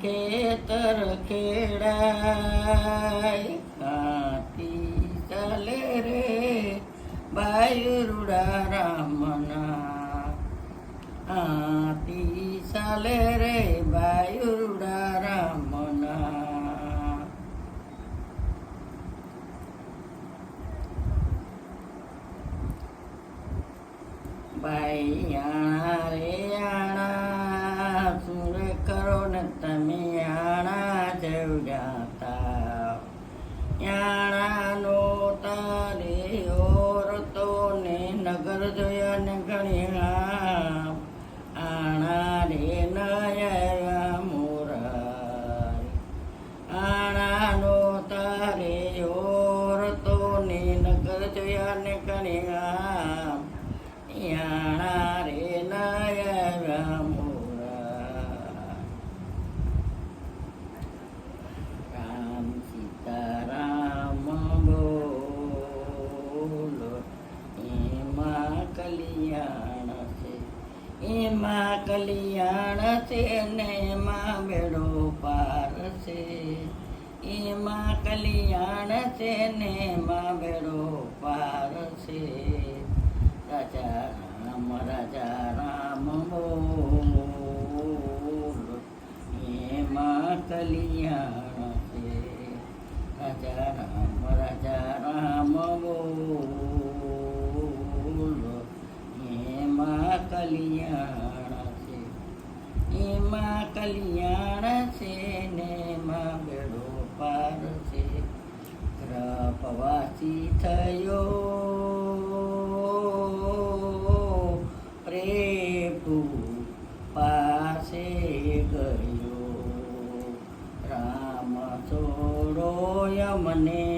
ખેતર ખેડાય હાથી ચાલે રે બાયુરુડા રામના હાથી ચાલે રે બાયુરુડા રામના બાઈયાણા રે આણા સુર કરો ને તમે આણા જવજાતા યાણાનો તારે ઓરતો ને નગર જોયા ને ઘણી આણા રે નયા મોરારી આણાનો તારે ઓરતો ને નગર જોયા ને ઘણી યાણા રે નયા મોરા રામ સીતારામ બોલો એમાં કલ્યાણ છે ને એમાં બેડો પાર છે એમાં કલ્યાણ છે ને એમાં બેડો પાર છે રાજા રામ બોલો એમાં કલ્યાણ છે રાજા રામ બોલો એમાં કલ્યાણ છે એમાં કલ્યાણ છે ને એમાં બેડો પાર છે પ્રવાસી થયો પ્રેપુ પાસે ગયો રામ છોડો યમને